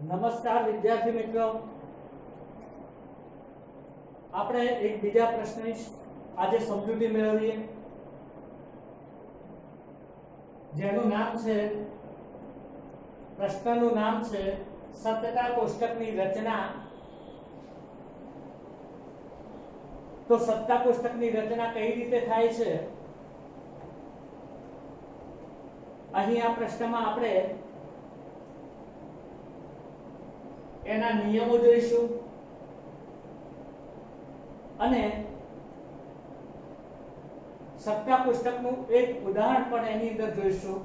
નમસ્કાર વિદ્યાર્થી મિત્રો, આપણે એક બીજા પ્રશ્નની આજે સમજૂતી મેળવીએ, જેનું નામ છે, પ્રશ્નનું નામ છે સત્યતા કોષ્ટકની રચના. તો સત્તા કોષ્ટકની રચના કઈ રીતે થાય છે, અહીં આ પ્રશ્નમાં આપણે એના નિયમો જોઈશું અને સત્તા કોષ્ટકનું એક ઉદાહરણ પણ એની અંદર જોઈશું.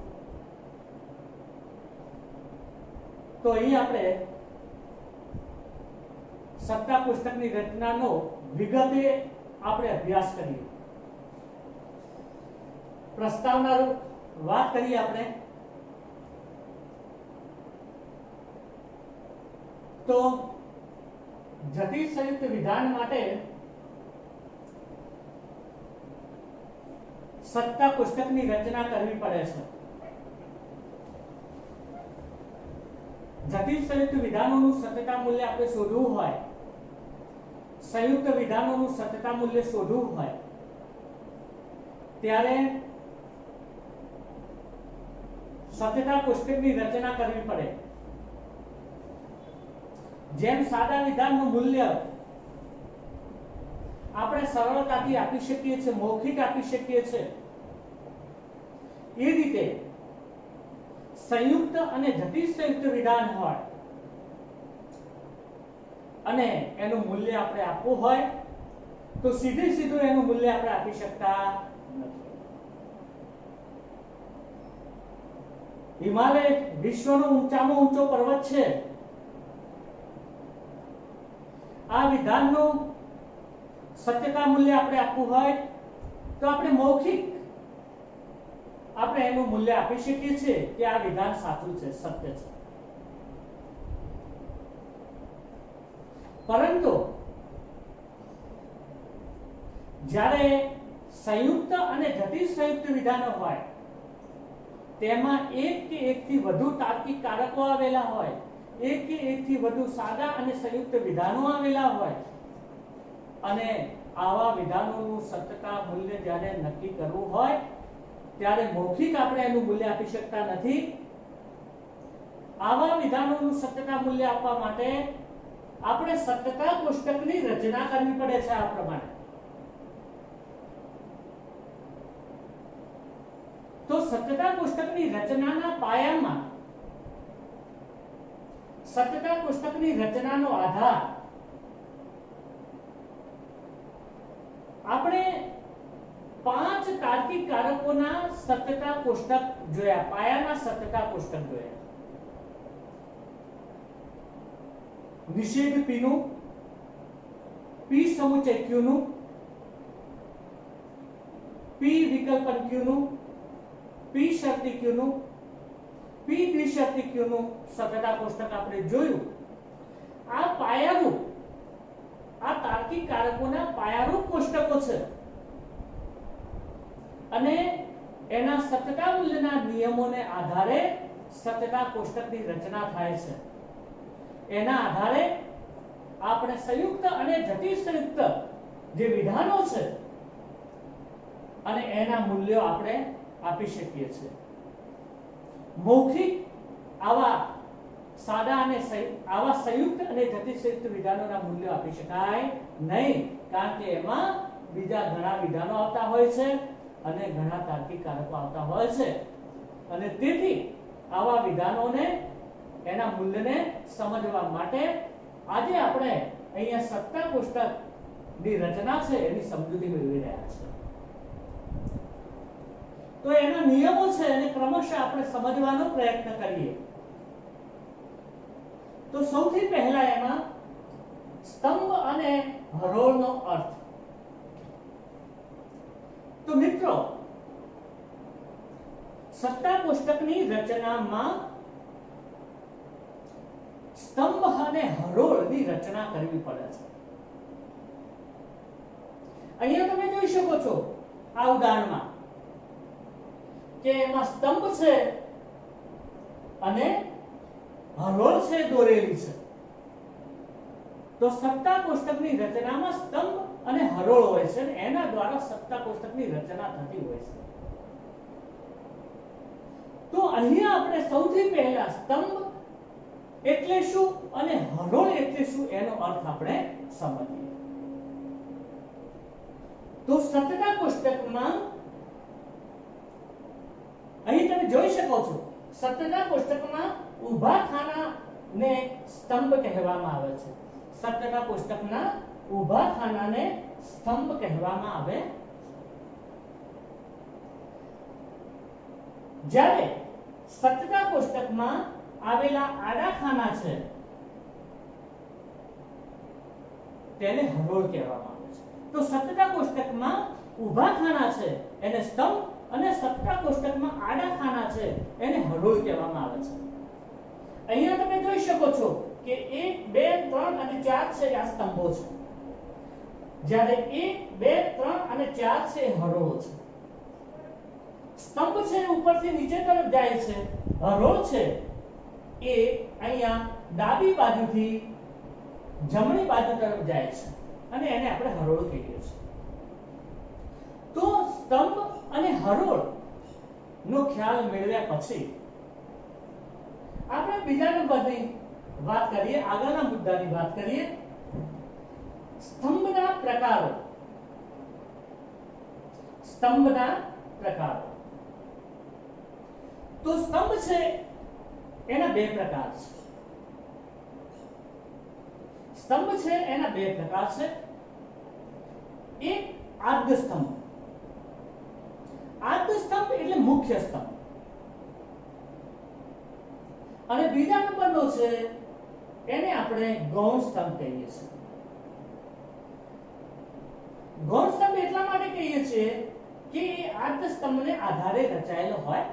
તો અહીં આપણે સત્તા કોષ્ટકની રચનાનો વિગતે આપણે અભ્યાસ કરીએ. પ્રસ્તાવના વાત કરીએ આપણે તો જટિલ સંયુક્ત વિધાન માટે સત્તા કોષ્ટકની રચના કરવી પડે છે. જટિલ સંયુક્ત વિધાનોનું સત્યતા મૂલ્ય આપણે શોધવું હોય, સંયુક્ત વિધાનોનું સત્યતા મૂલ્ય શોધવું હોય ત્યારે સત્યતા કોષ્ટકની રચના કરવી પડે. જેમ સાદા વિધાનનું મૂલ્ય આપણે સરળતાથી આપી શકીએ છીએ, મૌખિક આપી શકીએ છીએ, એ રીતે સંયુક્ત અને જટિલ સંયુક્ત વિધાન હોય અને એનું મૂલ્ય આપણે આપવું હોય તો સીધું એનું મૂલ્ય આપણે આપી શકતા નથી. હિમાલય વિશ્વનો ઊંચામાં ઊંચો પર્વત છે. આ વિધાનનું સત્યતા મૂલ્ય આપણે આપવું હોય તો આપણે મૌખિક આપણે એનું મૂલ્ય આપી શકીએ છીએ કે આ વિધાન સાચું છે, સત્ય છે. પરંતુ જ્યારે સંયુક્ત અને જટિલ સંયુક્ત વિધાનો હોય તેમાં એક કે એકથી વધુ તાર્કિક કારકો આવેલા હોય, એક કે એકથી વધુ સાદા અને સંયુક્ત વિધાનો આવેલા હોય અને આવા વિધાનોનું સત્યતા મૂલ્ય જ્યારે નક્કી કરવું હોય ત્યારે મૌખિક આપણે એનું મૂલ્ય આપી શકતા નથી. આવા વિધાનોનું સત્યતા મૂલ્ય આપવા માટે આપણે સત્યતા કોષ્ટકની રચના કરવી પડે છે. આ પ્રમાણે તો સત્યતા કોષ્ટકની રચનાના પાયામાં સત્યતા કોષ્ટકની રચનાનો આધાર આપણે 5 તાર્કિક કારકોના સત્યતા કોષ્ટક જોયા, પાયાના સત્યતા કોષ્ટક જોયા. નિષેધ P નું, P સમુચય Q નું, P વિકલ્પન Q નું, P શરતી Q નું, P દ્વિશરતી Q નું સત્યતા કોષ્ટક આપણે જોયું. આ પાયારૂપ, આ તાર્કિક કારકોના પાયારૂપ કોષ્ટકો છે અને એના સત્યતા મૂલ્યના નિયમોને આધારે સત્યતા કોષ્ટકની રચના થાય છે. એના આધારે આપણે સંયુક્ત અને જટિલ સંયુક્ત જે વિધાનો છે અને એના મૂલ્યો આપણે આપી શકીએ છીએ. મૌખિક આવા સાદા અને આવા સંયુક્ત અને જટિલ સંયુક્ત વિધાનોના મૂલ્યો આપી શકાય નહીં, કારણ કે એમાં બીજા ઘણા વિધાનો આવતા હોય છે અને ઘણા તાર્કિક કારકો આવતા હોય છે અને તેથી આવા વિધાનોને એના મૂલ્યને સમજવા માટે આજે આપણે અહીંયા સત્તા કોષ્ટકની રચના છે એની સમજૂતી મેળવી રહ્યા છીએ. તો એના નિયમો છે એને ક્રમશઃ આપણે સમજવાનો પ્રયત્ન કરીએ. તો સૌથી પહેલા એમાં સ્તંભ અને હરોળનો અર્થ. તો મિત્રો, સત્તા કોષ્ટકની રચનામાં સ્તંભ અને હરોળની રચના કરવી પડે છે. અહીંયા તમે જોઈ શકો છો આ ઉદાહરણમાં કે એમાં સ્તંભ છે અને હરોળ છે દોરેલી છે, તો સત્તા કોષ્ટકની રચનામાં સ્તંભ અને હરોળ હોય છે, અને એના દ્વારા સત્તા કોષ્ટકની રચના થતી હોય છે. તો અહીંયા આપણે સૌથી પહેલા સ્તંભ એટલે શું અને હરોળ એટલે શું એનો અર્થ આપણે સમજીએ. તો સત્તા કોષ્ટકમાં અહીં તમે જોઈ શકો છો, સત્તા કોષ્ટકમાં ઊભા ખાનાને સ્તંભ કહેવામાં આવે છે. સત્તા કોષ્ટકના ઊભા ખાનાને સ્તંભ કહેવામાં આવે. જ્યારે સત્તા કોષ્ટકમાં આવેલા આડા ખાના છે તેને હરોળ કહેવામાં આવે છે. તો સત્તા કોષ્ટકમાં ઊભા ખાના છે એને સ્તંભ, અને સત્તા કોષ્ટકમાં આડા ખાના છે એને હરોળ કહેવામાં આવે છે. અહીંયા તમે જોઈ શકો છો કે 1 2 3 અને 4 છે આ સ્તંભો છે, જ્યારે 1 2 3 અને 4 છે એ હરોળ છે. સ્તંભ છે ઉપરથી નીચે તરફ જાય છે, હરોળ છે એ અહીંયા ડાબી બાજુથી જમણી બાજુ તરફ જાય છે, અને એને આપણે હરોળ કહીએ છીએ. તો સ્તંભ અને હરોળ નો ખ્યાલ મેળવ્યા પછી આપણે બીજા નંબરની વાત કરીએ, આગળના મુદ્દાની વાત કરીએ, સ્તંભના પ્રકારો. સ્તંભના પ્રકારો. તો સ્તંભ છે એના બે પ્રકાર છે. સ્તંભ છે એના બે પ્રકાર છે. એક આદ્ય સ્તંભ. આદ્ય સ્તંભ એટલે મુખ્ય સ્તંભ, અને બીજા નંબરનો છે એને આપણે ગૌણ સ્તંભ કહીએ છીએ. ગૌણ સ્તંભ એટલા માટે કહીએ છીએ કે એ આદ્ય સ્તંભને આધારે રચાયેલો હોય,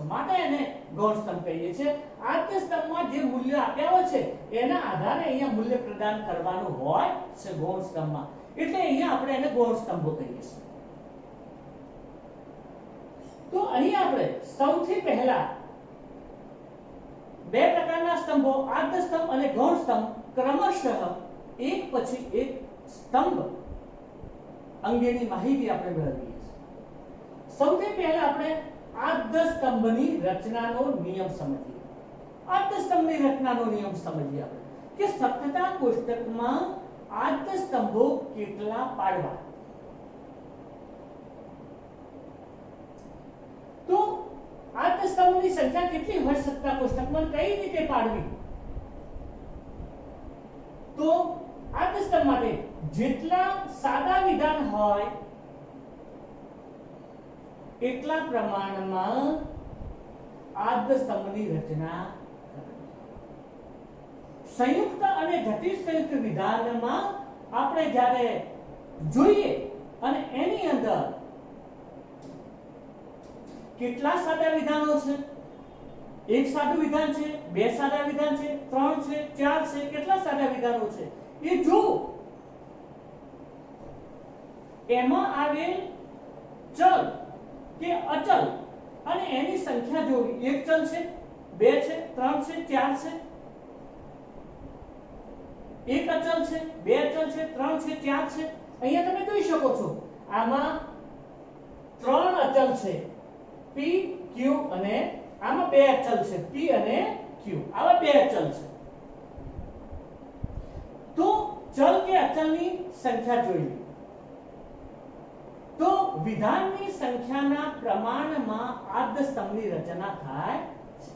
માટે એને ગૌણ સ્તંભ કહીએ છીએ. આદ્ય સ્તંભમાં જે મૂલ્ય આપ્યા હોય છે એના આધારે અહીંયા મૂલ્ય પ્રદાન કરવાનું હોય છે ગૌણ સ્તંભમાં, એટલે અહીંયા આપણે એને ગૌણ સ્તંભો કહીએ છીએ. તો અહીં આપણે સૌથી પહેલા બે પ્રકારના સ્તંભો, આદ્ય સ્તંભ અને ગૌણ સ્તંભ, ક્રમશઃ એક પછી એક સ્તંભ અંગેની માહિતી આપણે મેળવીએ છીએ. સૌથી પહેલા આપણે આદ્ય સ્તંભની રચનાનો નિયમ સમજીએ. આદ્ય સ્તંભની રચનાનો નિયમ સમજીએ આપણે કે સત્તા કોષ્ટકમાં આદ્ય સ્તંભો કેટલા પાડવા. તો આદ્ય સ્તંભની સંખ્યા કેટલી હોય સત્તા કોષ્ટકમાં, કઈ રીતે પાડવી? તો આદ્ય સ્તંભ માટે જેટલા સાદા વિધાન હોય એટલા પ્રમાણમાં આદ્ય સ્તંભની રચના કરવી. સંયુક્ત અને જટિલ સંયુક્ત વિધાનમાં આપણે જ્યારે જોઈએ અને એની અંદર કેટલા સાદા વિધાનો છે, એક સાદું વિધાન છે, બે સાદા વિધાન છે, 3 છે, 4 છે, કેટલા સાદા વિધાનો છે એ જો એમાં આવેલ ચલ કે અચલ અને એની સંખ્યા જોવી. એક ચલ છે, બે છે, 3 છે, 4 છે, એક અચલ છે, બે અચલ છે, 3 છે, 4 છે. અહીંયા તમે જોઈ શકો છો આમાં 3 અચલ છે p q, અને આમાં બે અચલ છે p અને q. આવા બે અચલ છે. તો ચલ કે અચલની સંખ્યા જોઈએ તો વિધાનની સંખ્યાના પ્રમાણમાં આદ્ય સ્તંભની રચના થાય છે.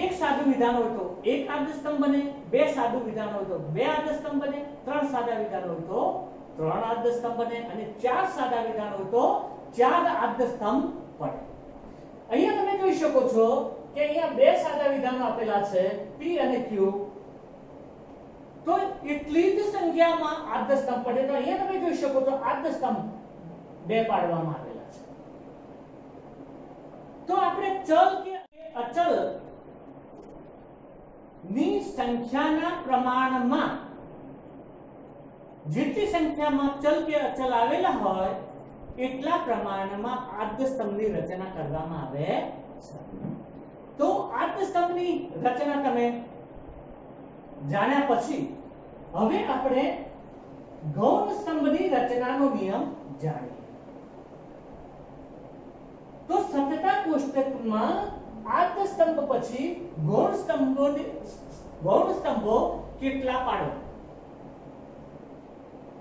એક સાદું વિધાન હોય તો એક આદ્ય સ્તંભ બને, બે સાદું વિધાન હોય તો બે આદ્ય સ્તંભ બને, 3 સાદા વિધાન હોય તો 3 આદ્ય સ્તંભ બને, અને 4 સાદા વિધાન હોય તો 4 આદ્ય સ્તંભ પડે. અહીંયા તમે જોઈ શકો છો કે અહીંયા બે સાદા વિધાનો આપેલા છે p અને q, તો એટલી જ સંખ્યામાં આદ્ય સ્તંભ પડે. તો અહીંયા તમે જોઈ શકો છો આદ્ય સ્તંભ બે પાડવામાં આવેલા છે. તો આપણે ચલ કે અચલ ની સંખ્યાના પ્રમાણમાં જેટલી સંખ્યામાં ચલ કે અચલ આવેલા હોય એટલા પ્રમાણમાં આદ્ય સ્તંભની રચના કરવામાં આવે છે. તો આત્મસ્તંભની રચના તમે જાણ્યા પછી હવે આપણે ગૌણ સ્તંભની રચનાનો નિયમ જાણીએ. તો સત્યતા કોષ્ટકમાં આત્મસ્તંભ પછી ગૌણ સ્તંભો કેટલા પાડો,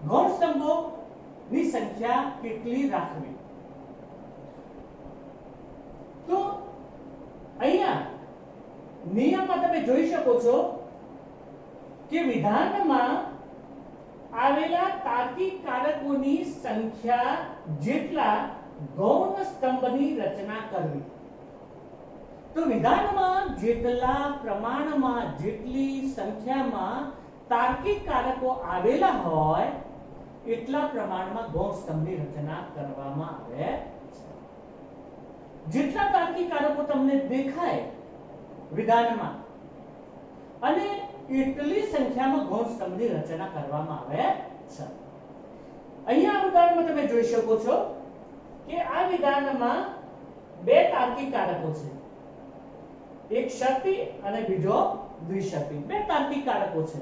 ગૌણ સ્તંભોની સંખ્યા કેટલી રાખવી. તો અહીંયા નિયમમાં તમે જોઈ શકો છો કે વિધાનમાં આવેલા તાર્કિક કારકોની સંખ્યા જેટલા ગૌણ સ્તંભની રચના કરવી. તો વિધાનમાં જેટલા પ્રમાણમાં જેટલી સંખ્યામાં તાર્કિક કારકો આવેલા હોય એટલા પ્રમાણમાં ગૌણ સ્તંભની રચના કરવામાં આવે છે. જેટલા તાર્કિક કારકો તમને દેખાય વિધાનમાં અને એટલી સંખ્યામાં ગૌણ સ્તંભની રચના કરવામાં આવે છે. અહીંયા ઉદાહરણમાં તમે જોઈ શકો છો કે આ વિધાનમાં બે તાર્કિક કારકો છે, એક શરતી અને બીજો દ્વિશરતી. બે તાર્કિક કારકો છે.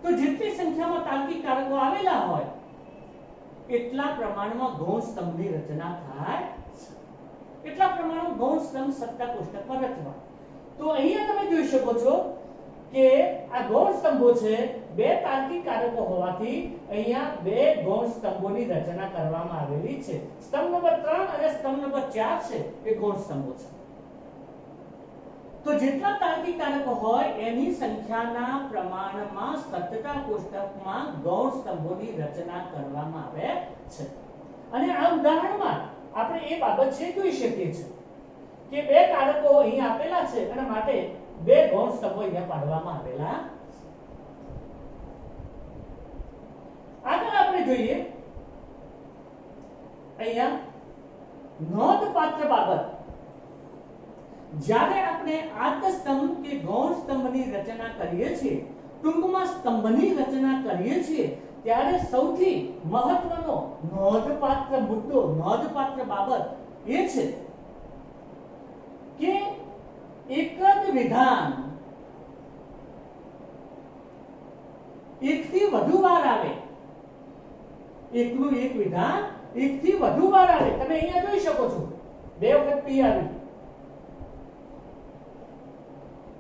તો જેટલી સંખ્યામાં તાર્કિક કારકો આવેલા હોય એટલા પ્રમાણમાં ગૌણ સ્તંભની રચના થાય છે. એટલા પ્રમાણમાં ગૌણ સ્તંભ સત્તા કોષ્ટકમાં રચવા. તો અહીંયા તમે જોઈ શકો છો કે આ ગૌણ સ્તંભો છે, બે તાર્કિક કારકો હોવાથી અહીંયા બે ગૌણ સ્તંભોની રચના કરવામાં આવેલી છે. સ્તંભ નંબર 3 અને સ્તંભ નંબર 4 છે એ ગૌણ સ્તંભો છે. તો જેટલા તાર્કિક કારકો હોય એની સંખ્યાના પ્રમાણમાં સત્યતા કોષ્ટકમાં ગૌણ સ્તંભોની રચના કરવામાં આવે છે. અને આ ઉદાહરણમાં આપણે એ બાબત છે જોઈ શકીએ છીએ કે બે કારકો અહીં આપેલા છે અને માટે બે ગૌણ સ્તંભો અહીંયા પાડવામાં આવેલા. આગળ આપણે જોઈએ અહીંયા નોંધપાત્ર બાબત. જ્યારે આપણે આત્મસ્તંભ કે ગૌણ સ્તંભની રચના કરીએ છીએ, ટૂંકમાં સ્તંભની રચના કરીએ છીએ, ત્યારે સૌથી મહત્વનો નોંધપાત્ર મુદ્દો, નોંધપાત્ર બાબત એ છે કે એક જ વિધાન એકથી વધુ વાર આવે. એકનું એક વિધાન એકથી વધુ વાર આવે. તમે અહીંયા જોઈ શકો છો બે વખત પી આવી.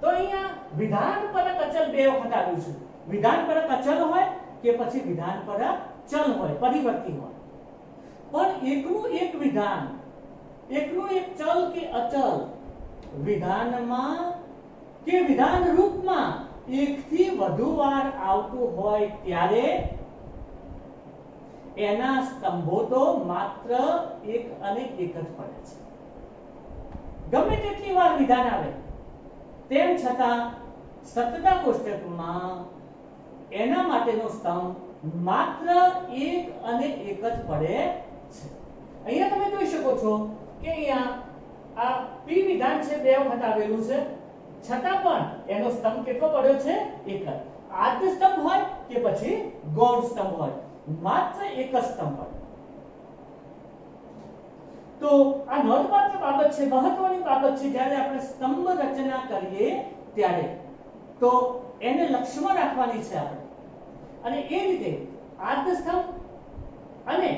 તો અહીંયા વિધાન પરક અચલ બે વખત આવ્યું છે. વિધાન પરક અચલ હોય કે પછી વિધાન પરક ચલ હોય, પરિવર્તી હોય, પણ એકનું એક વિધાન, એકનું એક ચલ કે અચલ વિધાનમાં કે વિધાન રૂપમાં એકથી વધુ વાર આવતું હોય ત્યારે એના સ્તંભો તો માત્ર એક અને એક જ પડે છે. ગમે તેટલી વાર વિધાન આવે તેમ છતાં સત્યતા કોષ્ટકમાં એના માટેનો સ્તંભ માત્ર એક અને એક જ પડે છે. અહીંયા તમે જોઈ શકો છો કે અહીંયા આ પી વિધાન છે બે વખત આવેલું છે, છતાં પણ એનો સ્તંભ કેટલો પડ્યો છે? એક જ. આદ્ય સ્તંભ હોય કે પછી ગૌણ સ્તંભ હોય, માત્ર એક જ સ્તંભ પડે. તો આ નોંધપાત્ર બાબત છે, મહત્વની બાબત છે. જ્યારે આપણે સ્તંભ રચના કરીએ ત્યારે તો એને લક્ષ્યમાં રાખવાની છે આપણે, અને એ રીતે આદ્ય સ્તંભ અને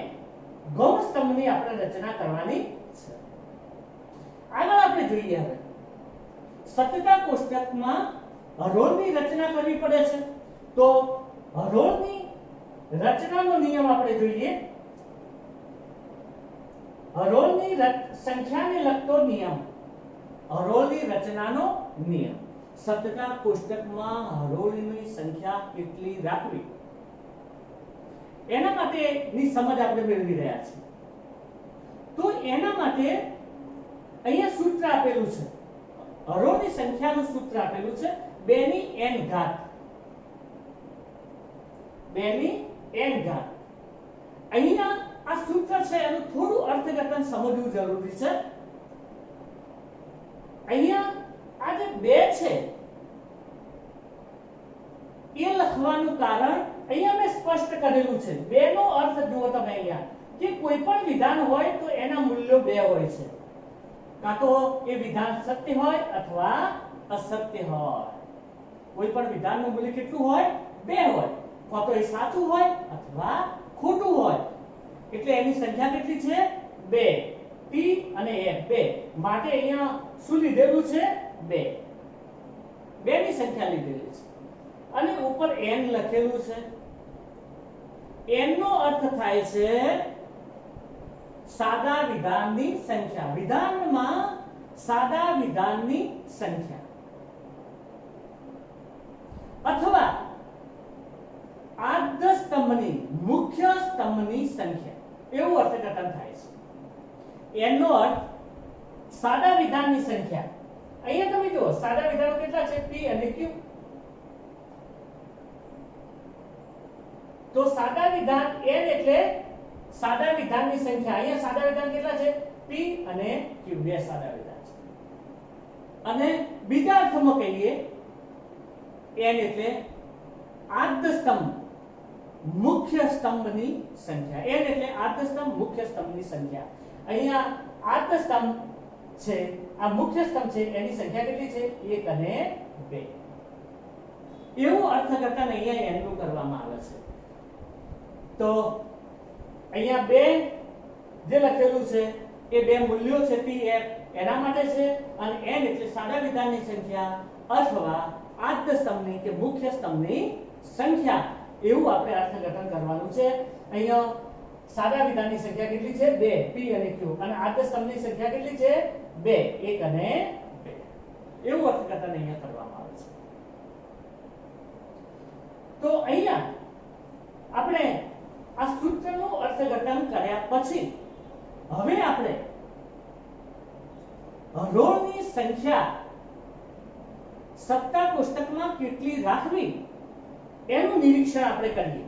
ગૌણ સ્તંભની આપણે રચના કરવાની છે. આગળ આપણે જોઈએ હવે સત્યતા કોષ્ટકમાં હરોળની રચના કરવી પડે છે. તો હરોળની રચનાનો નિયમ આપણે જોઈએ. હરોળની સંખ્યાને લગતો નિયમ, હરોળની રચનાનો નિયમ. સત્યતા કોષ્ટકમાં હરોળની સંખ્યા કેટલી રાખવી એના માટેની સમજ આપણે મેળવી રહ્યા છીએ. તો એના માટે અહીંયા સૂત્ર આપેલું છે. હરોળની સંખ્યાનું સૂત્ર આપેલું છે 2 ની n ઘાત. 2 ની n ઘાત. અહીંયા આ સૂત્ર છે એનું થોડું અર્થઘટન સમજવું જરૂરી છે. અહીંયા આ જે 2 છે એ લખવાનું કારણ અહીંયા મેં સ્પષ્ટ કરેલું છે. 2 નો અર્થ જુઓ તમે અહીંયા કે કોઈ પણ વિધાન હોય તો એના મૂલ્યો 2 હોય છે. કાં તો એ વિધાન સત્ય હોય અથવા અસત્ય હોય. કોઈ પણ વિધાનનું મૂલ્ય કેટલું હોય? 2 હોય. કાં તો એ સાચું હોય અથવા ખોટું હોય. એટલે એની સંખ્યા કેટલી છે? 2. p અને f 2. માટે અહીંયા શું લીધેલું છે? 2. 2 ની સંખ્યા લીધેલી છે અને ઉપર n લખેલું છે. n નો અર્થ થાય છે સાદા વિધાનની સંખ્યા. વિધાનમાં સાદા વિધાનની સંખ્યા અથવા આદ્ય સ્તંભની મુખ્ય સ્તંભની સંખ્યા એવું અર્થઘટન થાય છે. n નો અર્થ સાદા વિધાનની સંખ્યા. અહીંયા તમે જુઓ સાદા વિધાનો કેટલા છે? p અને q. તો સાદા વિધાન n એટલે સાદા વિધાનની સંખ્યા. અહીંયા સાદા વિધાન કેટલા છે? p અને q. 2 સાદા વિધાન છે. અને બીજા અર્થમાં કહીએ n એટલે આદ્ય સ્તંભ મુખ્ય સ્તંભની સંખ્યા. n એટલે આદ્ય સ્તંભ મુખ્ય સ્તંભની સંખ્યા. અહીંયા આદ્ય સ્તંભ છે, આ મુખ્ય સ્તંભ છે, એની સંખ્યા કેટલી છે? 1 અને 2. એવું અર્થઘટન અહીંયા n નું કરવામાં આવે છે. તો અહીંયા 2 જે લખેલું છે એ 2 મૂલ્યો છે p f એના માટે છે અને n એટલે સાદા વિધાનની સંખ્યા અથવા આદ્ય સ્તંભની કે મુખ્ય સ્તંભની સંખ્યા એવું આપણે અર્થઘટન કરવાનું છે. અહીંયા સાદા વિધાનની સંખ્યા કેટલી છે? 2 p અને q અને આદ્ય સ્તંભની સંખ્યા કેટલી છે? 2 1 અને 2. એવું અર્થઘટન અહીંયા કરવામાં આવે છે. તો અહીંયા આપણે આ સૂત્રનું અર્થઘટન કર્યા પછી હવે આપણે હરોળની સંખ્યા સત્તા કોષ્ટકમાં કેટલી રાખવી એનું નિરીક્ષણ આપણે કરીએ.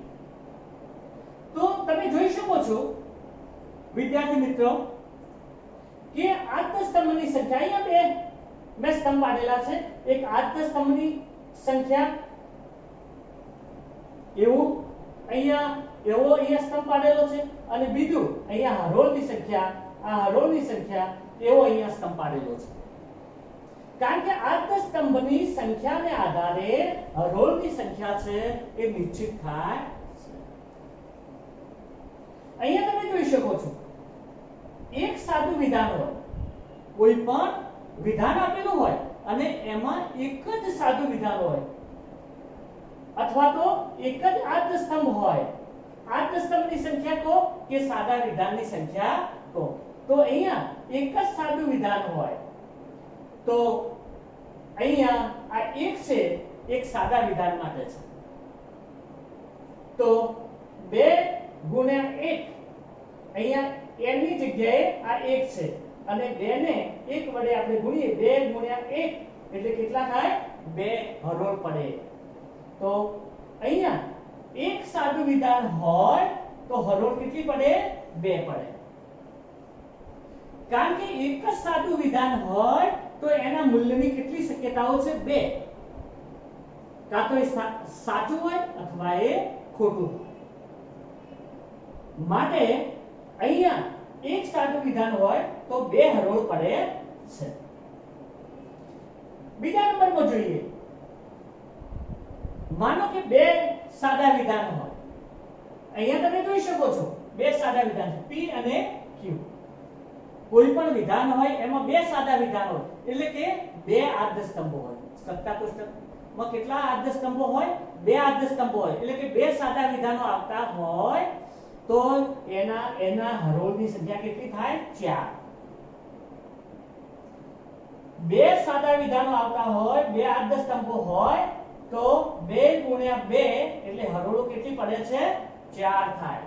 તો તમે જોઈ શકો છો વિદ્યાર્થી મિત્રો કે આદ્ય સ્તંભની સંખ્યા અહીંયા બે સ્તંભ આવેલા છે. એક આદ્ય સ્તંભની સંખ્યા એવું અહીંયા સ્તંભ પાડેલો છે અને બીજું અહીંયા હરોળની સંખ્યા, આ હરોળની સંખ્યા એવો અહીંયા સ્તંભ પાડેલો છે. કારણ કે આદ્ય સ્તંભની સંખ્યાને આધારે હરોળની સંખ્યા છે એ નિશ્ચિત થાય છે. અહીંયા તમે જોઈ શકો છો એક સાદું વિધાન હોય, કોઈ પણ વિધાન આપેલું હોય અને એમાં એક જ સાદું વિધાન હોય અથવા તો એક જ આદ્ય સ્તંભ હોય. આદ્ય સ્તંભની સંખ્યા કહો કે સાદા વિધાનની સંખ્યા કહો. તો અહીંયા એક જ સાદું વિધાન હોય તો અહીંયા આ એક છે, એક સાદા વિધાન માટે છે. તો 2 ગુણ્યા 1 અહીંયા n ની જગ્યાએ આ 1 છે અને 2 ને 1 વડે આપણે ગુણીએ 2 ગુણ્યા 1 એટલે કેટલા થાય? 2 હરોળ પડે. તો અહીંયા એક સાદું વિધાન હોય તો હરોળ કેટલી પડે? 2 પડે. કારણ કે એક જ સાદું વિધાન હોય તો એના મૂલ્યની કેટલી શક્યતાઓ છે? 2. કાં તો એ સાચું હોય અથવા એ ખોટું. માટે અહીંયા એક સાદું વિધાન હોય તો 2 હરોળ પડે છે. બીજા નંબરમાં જોઈએ, માનો કે 2 સાદા વિધાન હોય. અહીંયા તમે જોઈ શકો છો 2 સાદા વિધાન છે, p અને q. કોઈ પણ વિધાન હોય એમાં 2 સાદા વિધાન હોય એટલે કે 2 આદ્ય સ્તંભો હોય. સત્તા કોષ્ટકમાં કેટલા આદ્ય સ્તંભો હોય? 2 આદ્ય સ્તંભો હોય એટલે કે 2 સાદા વિધાનો આવતા હોય તો એના હરોળની સંખ્યા કેટલી થાય? 4. 2 સાદા વિધાનો આવતા હોય, 2 આદ્ય સ્તંભો હોય તો 2 ગુણ્યા 2 એટલે હરોળો કેટલી પડે છે? 4 થાય.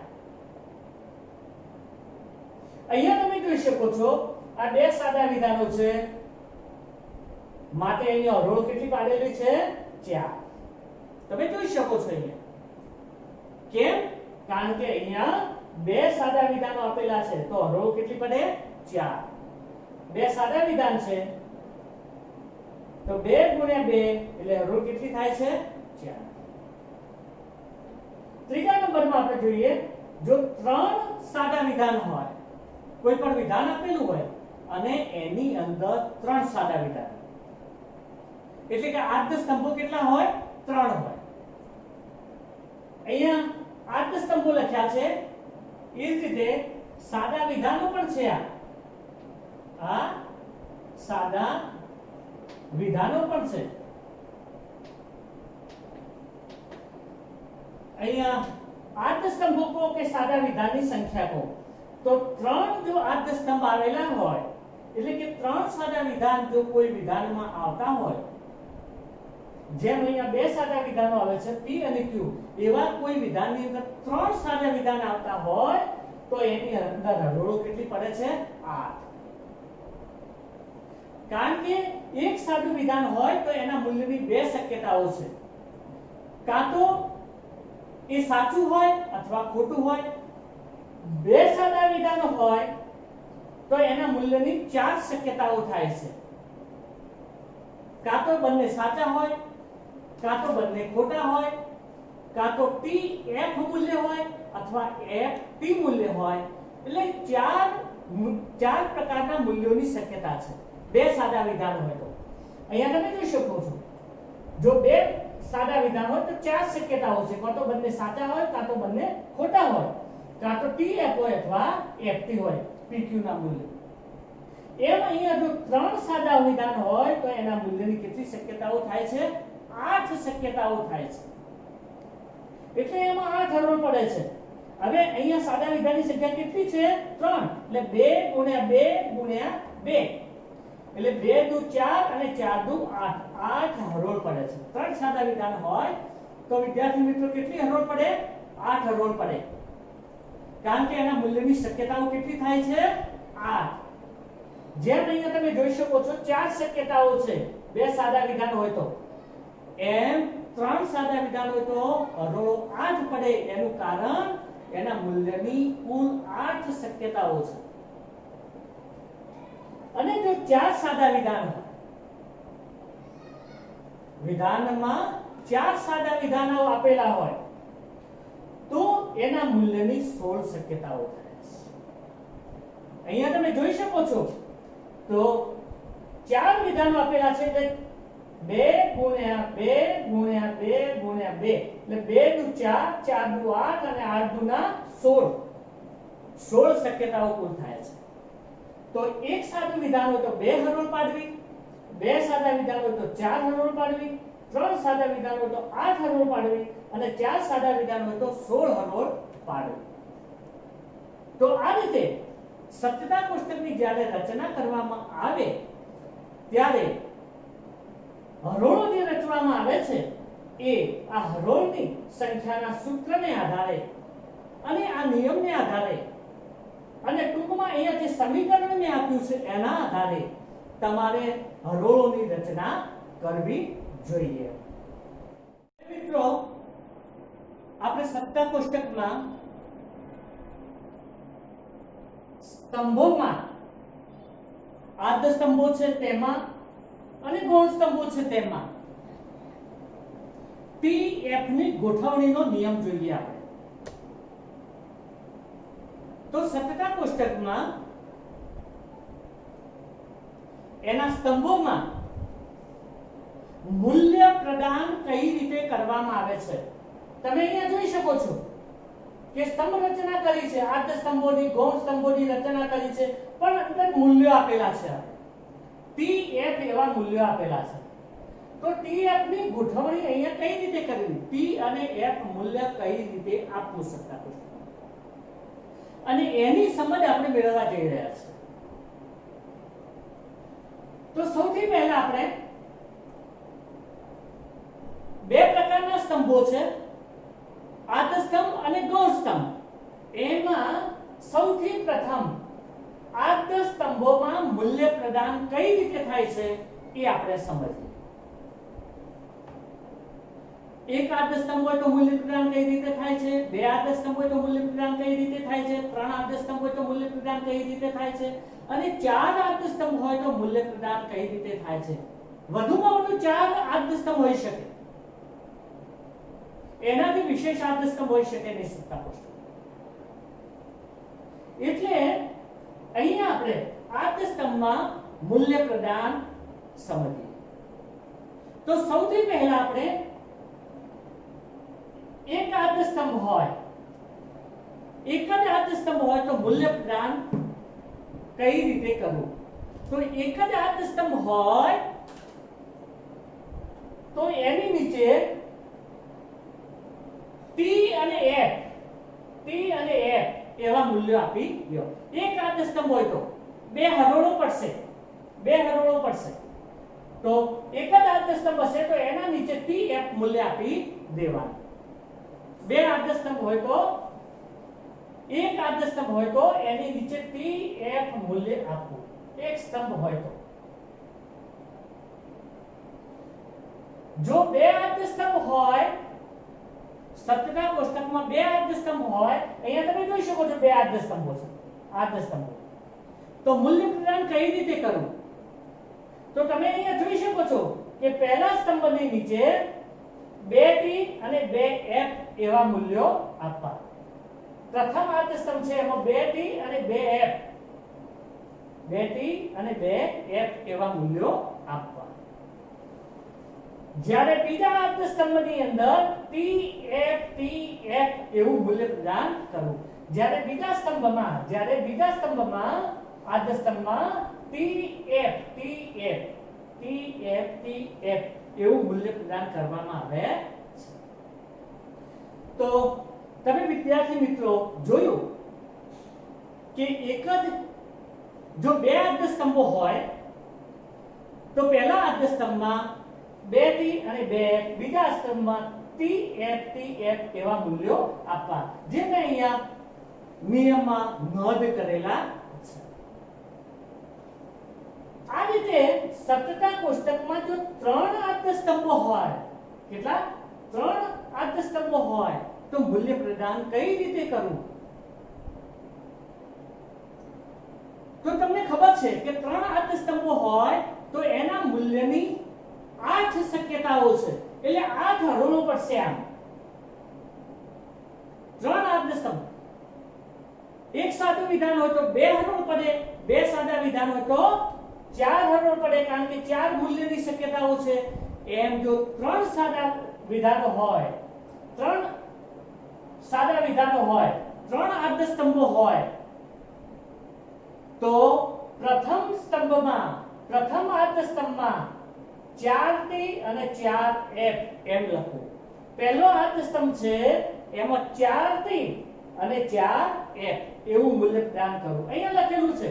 અહીંયા તમે જોઈ શકો છો આ 2 સાદા વિધાનો છે માટે અહીંયા હરોળ કેટલી પાડેલી છે? 4. તમે જોઈ શકો છો અહીંયા. કેમ? કારણ કે અહીંયા 2 સાદા વિધાનો આપેલા છે તો હરોળ કેટલી પડે? 4. 2 સાદા વિધાન છે તો 2 ગુણ્યા 2 એટલે હરોળ કેટલી થાય છે? 4. ત્રીજા નંબરમાં આપણે જોઈએ, જો 3 સાદા વિધાન હોય, કોઈ પણ વિધાન આપેલું હોય અને એની અંદર 3 સાદા વિધાન, એટલે કે 8-10 સ્તંભો કેટલા હોય? 3 હોય. અહીંયા 8-10 સ્તંભો લખ્યા છે, એ જ રીતે સાદા વિધાનો પણ છે. આ સાદા વિધાનો પણ છે. અહીંયા 8-10 સ્તંભો કહો કે સાદા વિધાનની સંખ્યા કહો, તો 3 જો 8-10 સ્તંભ આવેલા હોય, એટલે કે 3 સાદા વિધાન જો કોઈ વિધાનમાં આવતા હોય, જેમ અહીંયા 2 સાદા વિધાનો આવે છે P અને Q, એવા કોઈ વિધાનની અંદર 3 સાદા વિધાન આવતા હોય તો એની અંદર હરોળો કેટલી પડે છે? 8. કારણ કે એક સાદું વિધાન હોય તો એના મૂલ્યની 2 શક્યતાઓ છે, કાં તો એ સાચું હોય અથવા ખોટું હોય. 2 સાદા વિધાનો હોય તો એના મૂલ્યની 4 શક્યતાઓ થાય છે, કાં તો બંને સાચા હોય, કાં તો બંને ખોટા હોય, કાં તો T F મૂલ્ય હોય અથવા F T મૂલ્ય હોય. એટલે ચાર પ્રકારના મૂલ્યોની શક્યતા છે 2 સાદા વિધાન હોય તો. અહીંયા તમે જોઈ શકો છો, જો 2 સાદા વિધાન હોય તો 4 શક્યતાઓ છે, કાં તો બંને સાચા હોય, કાં તો બંને ખોટા હોય, કાં તો T F હોય અથવા F T હોય, P Q ના મૂલ્ય. એમ અહીંયા જો 3 સાદા વિધાન હોય તો એના મૂલ્યની કેટલી શક્યતાઓ થાય છે? 8 શક્યતાઓ થાય છે. એટલે એમાં 8 હરોળ પડે છે. હવે અહીંયા સાદા વિધાનની સંખ્યા કેટલી છે? 3. એટલે 2 ગુણ્યા 2 એટલે 2 દુ 4 અને 4 દુ 8, 8 હરોળ પડે છે. 3 સાદા વિધાન હોય તો વિદ્યાર્થી મિત્રો કેટલી હરોળ પડે? 8 હરોળ પડે. કારણ કે એના મૂલ્યની શક્યતાઓ કેટલી થાય છે? 8. જેમ અહીંયા તમે જોઈ શકો છો 4 શક્યતાઓ છે 2 સાદા વિધાન હોય તો, એમ 3 સાદા વિધાન હોય તો હરોળો 8 પડે. એનું કારણ એના મૂલ્યની કુલ 8 શક્યતાઓ છે. અને જો 4 સાદા વિધાન હોય, વિધાનમાં 4 સાદા વિધાનો આપેલા હોય તો એના મૂલ્યની 16 શક્યતાઓ થાય છે. અહીંયા તમે જોઈ શકો છો તો 4 વિધાનો આપેલા છે, એટલે 2 ગુણ્યા 2 ગુણ્યા 2 ગુણ્યા 2 એટલે 2 દુ 4, 4 દુ 8 અને 8 દુ ના 16, 16 શક્યતાઓ કુલ થાય છે. તો એક સાદું વિધાન હોય તો 2 હરોળ પાડવી, 2 સાદા વિધાન હોય તો 4 હરોળ પાડવી, 3 સાદા વિધાન હોય તો 8 હરોળ પાડવી અને 4 સાદા વિધાન હોય તો 16 હરોળ પાડવી. તો આ રીતે સત્યતા કોષ્ટકની જ્યારે રચના કરવામાં આવે ત્યારે હરોળો જે રચવામાં આવે છે એ આ હરોળની સંખ્યાના સૂત્રને આધારે અને આ નિયમને આધારે અને ટૂંકમાં અહીંયા જે સમીકરણ મેં આપ્યું છે એના આધારે તમારે હરોળોની રચના કરવી જોઈએ. મિત્રો, આપણે સત્તા કોષ્ટકમાં સ્તંભોમાં આદ્ય સ્તંભો છે તેમાં અને ગૌણ સ્તંભો છે તેમાં P F ની ગોઠવણીનો નિયમ જોઈએ આપણે. તો સત્તા કોષ્ટકમાં એના સ્તંભોમાં મૂલ્ય પ્રદાન કઈ રીતે કરવામાં આવે છે તમે અહીંયા જોઈ શકો છો કે સ્તંભ રચના કરી છે, આદ્ય સ્તંભોની ગૌણ સ્તંભોની રચના કરી છે, પણ અંદર મૂલ્યો આપેલા છે. T F એવા મૂલ્યો આપેલા છે. તો T F ની ગોઠવણી અહીંયા કઈ રીતે કરવી, T અને F મૂલ્ય કઈ રીતે આપવું સત્તા કોષ્ટકમાં, અને એની સમજ આપણે મેળવવા જઈ રહ્યા છીએ. તો સૌથી પહેલા આપણે બે પ્રકારના સ્તંભો છે, આદ્ય સ્તંભ અને ગૌણ સ્તંભ. એમાં સૌથી પ્રથમ આદ્ય સ્તંભોમાં મૂલ્ય પ્રદાન કઈ રીતે થાય છે એ આપણે સમજીએ. એક આદ્ય સ્તંભ હોય તો મૂલ્ય પ્રદાન કઈ રીતે થાય છે, 2 આદ્ય સ્તંભ હોય તો મૂલ્ય પ્રદાન કઈ રીતે થાય છે, 3 આદ્ય સ્તંભ હોય તો મૂલ્ય પ્રદાન કઈ રીતે થાય છે, અને 4 આદ્ય સ્તંભ હોય તો મૂલ્ય પ્રદાન કઈ રીતે થાય છે. વધુમાં વધુ 4 આદ્ય સ્તંભ હોઈ શકે, એનાથી વિશેષ આદ્ય સ્તંભ હોઈ શકે નહીં સત્તા કોષ્ટક. એટલે અહીંયા આપણે આદ્ય સ્તંભમાં મૂલ્ય પ્રદાન સમજીએ. તો સૌથી પહેલા આપણે એક આદ્ય સ્તંભ હોય, એક જ આદ્ય સ્તંભ હોય તો મૂલ્ય પ્રદાન કઈ રીતે કરવું? તો એક જ આદ્ય સ્તંભ હોય તો એની નીચે T અને F એવા મૂલ્યો આપી દો. એક આદ્ય સ્તંભ હોય તો બે હરોળો પડશે, તો એક જ આદ્ય સ્તંભ હશે તો એના નીચે TF મૂલ્ય આપી દેવાનું. બે આદ્ય સ્તંભ હોય તો એક આદ્ય સ્તંભ હોય તો એની નીચે TF મૂલ્ય આપવું. એક સ્તંભ હોય તો જો બે આદ્ય સ્તંભ હોય, સપ્તકા કોષ્ટકમાં બે આદ્ય સ્તંભ હોય, અહીંયા તમે જોઈ શકો છો બે આદ્ય સ્તંભો છે, તો મૂલ્ય પ્રદાન કઈ રીતે કરવું? તો તમે અહીંયા જોઈ શકો છો કે પહેલા સ્તંભની નીચે 2T અને 2F એવા મૂલ્યો આપવા. પ્રથમ આદ્ય સ્તંભ છે એમાં 2T અને 2F, 2T અને 2F એવા મૂલ્યો આપવા. જ્યારે બીજા આદ્ય સ્તંભની અંદર TF એવું મૂલ્ય પ્રદાન કરવું. જ્યારે બીજા સ્તંભમાં આદ્ય સ્તંભમાં TF એવું મૂલ્ય પ્રદાન કરવામાં આવે છે. તો તમે વિદ્યાર્થી મિત્રો જોયું કે એક જ જો બે આદ્ય સ્તંભો હોય તો પહેલા આદ્ય સ્તંભમાં 2T અને 2F, બીજા સ્તંભમાં TF એવા મૂલ્યો આપવા, જે મેં અહીંયા નિયમમાં નોંધ કરેલા છે. આ રીતે સપ્તકા કોષ્ટકમાં જો 3 આદ્ય સ્તંભો હોય, કેટલા? 3 આદ્ય સ્તંભો હોય તો મૂલ્ય પ્રદાન કઈ રીતે કરવું? તો તમને ખબર છે કે 3 આદ્ય સ્તંભો હોય તો એના મૂલ્યની 8 શક્યતાઓ છે, એટલે 8 હરોળો પડશે. આમ 3 આદ્ય સ્તંભ, એક સાદું વિધાન હોય તો 2 હરોળ પડે, 2 સાદા વિધાન હોય તો 4 હરોળ પડે, કારણ કે 4 મૂલ્યની શક્યતાઓ છે. એમ જો 3 સાદા વિધાનો હોય, 3 સાદા વિધાનો હોય, 3 આદ્ય સ્તંભો હોય તો પ્રથમ આદ્ય સ્તંભમાં 4T અને 4F એમ લખવું. પહેલો આદ્ય સ્તંભ છે એમાં 4T અને 4F એવું મૂલ્ય પ્રદાન કરવું. અહીંયા લખેલું છે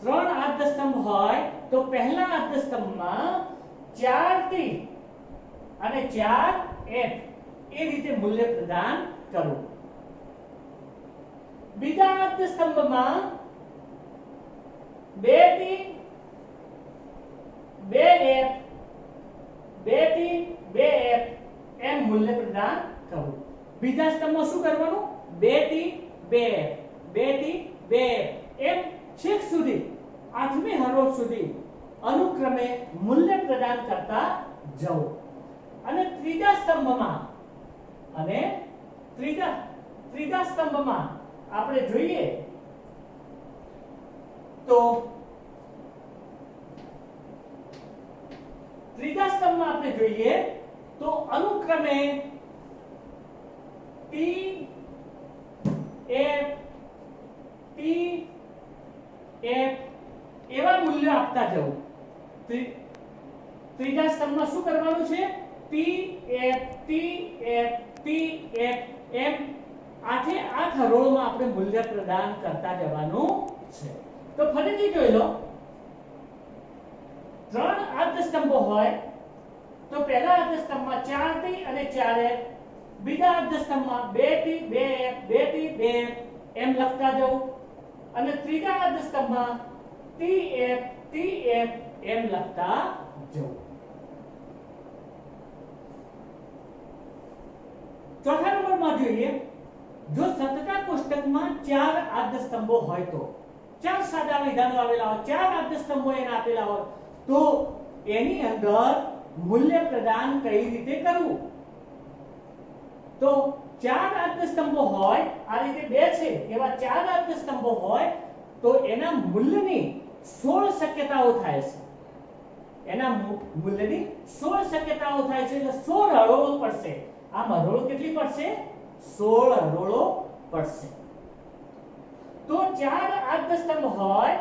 3 આદ્ય સ્તંભ હોય તો પહેલા આદ્ય સ્તંભમાં 4T અને 4F એ રીતે મૂલ્ય પ્રદાન કરવું. બીજા આદ્ય સ્તંભમાં 2T 2F 2T 2F એમ મૂલ્ય પ્રદાન કરવું. બીજા સ્તંભમાં શું કરવાનું? 2T 2F 2T 2F એમ છેક સુધી 8મી હરોળ સુધી અનુક્રમે મૂલ્ય પ્રદાન કરતા જવું. અને ત્રીજા સ્તંભમાં આપણે જોઈએ તો અનુક્રમે T F એવા મૂલ્યો આપતા જવું. ત્રીજા સ્તંભમાં શું કરવાનું છે? T F એમ 8 હરોળમાં આપણે મૂલ્ય પ્રદાન કરતા જવાનું છે. તો ફરીથી જોઈ લો, 3 આદ્ય સ્તંભો હોય તો પહેલા આદ્ય સ્તંભમાં 4T અને 4F, બીજા આદ્ય સ્તંભમાં 2T 2F 2T 2F એમ લખતા જવું, અને ત્રીજા આદ્ય સ્તંભમાં TF એમ લખતા જવું. ચોથા નંબરમાં જોઈએ, જો સપ્તકા કોષ્ટકમાં 4 આદ્ય સ્તંભો હોય તો 4 સાદા વિધાનો આવેલા હોય, 4 આદ્ય સ્તંભો એના આપેલા હોય તો એની અંદર મૂલ્ય પ્રદાન કઈ રીતે કરવું? તો 4 આદ્ય સ્તંભો હોય, આ રીતે 2 છે એવા 4 આદ્ય સ્તંભો હોય તો એના મૂલ્યની 16 શક્યતાઓ થાય છે. એના મૂલ્યની 16 શક્યતાઓ થાય છે એટલે 16 હરોળો પડશે. આમ હરોળો કેટલી પડશે? 16 હરોળો પડશે. તો 4 આદ્યસ્તંભ હોય,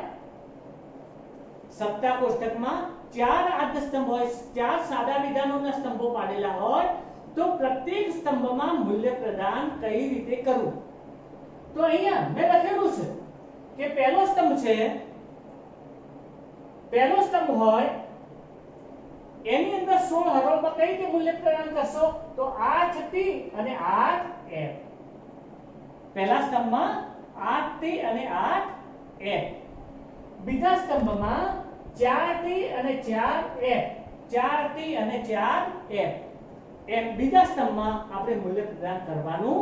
સત્તા કોષ્ટકમાં 4 આદ્યસ્તંભ હોય, 4 સાદા વિધાનોના સ્તંભો પાડેલા હોય, તો પ્રત્યેક સ્તંભમાં મૂલ્ય પ્રદાન કઈ રીતે કરવું? તો અહીંયા મેં લખેલું છે કે પહેલો સ્તંભ છે, પહેલો સ્તંભ હોય એની અંદર 16 હરોળમાં કઈ રીતે મૂલ્ય પ્રદાન કરશો? તો 8T અને 8F. પહેલા સ્તંભમાં 8T અને 8F. બીજા સ્તંભમાં 4T અને 4F. 4T અને 4F. એમ બીજા સ્તંભમાં આપણે મૂલ્ય પ્રદાન કરવાનું.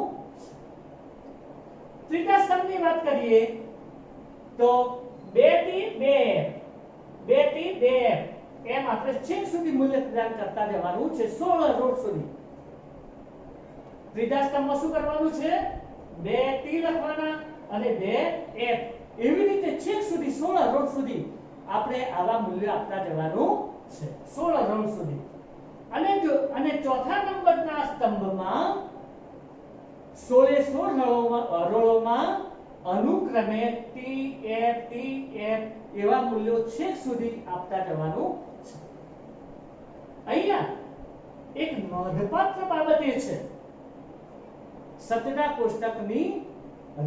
ત્રીજા સ્તંભની વાત કરીએ તો 2T 2F. 2T 2F. એમ આપણે છેક સુધી મૂલ્ય પ્રદાન કરતા જવાનું છે 16 હરોળ સુધી. ત્રીજા સ્તંભમાં શું કરવાનું છે? 2T લખવાના અને 2F. એવી રીતે છેક સુધી 16 હરોળ સુધી આપણે આવા મૂલ્ય આપતા જવાનું છે 16 હરોળ સુધી. અને ચોથા નંબરના સ્તંભમાં 16 હરોળોમાં અનુક્રમે TF TF એવા મૂલ્યો છેક સુધી આપતા જવાનું છે. અહીંયા એક નોંધપાત્ર બાબત એ છે, સત્તા કોષ્ટકની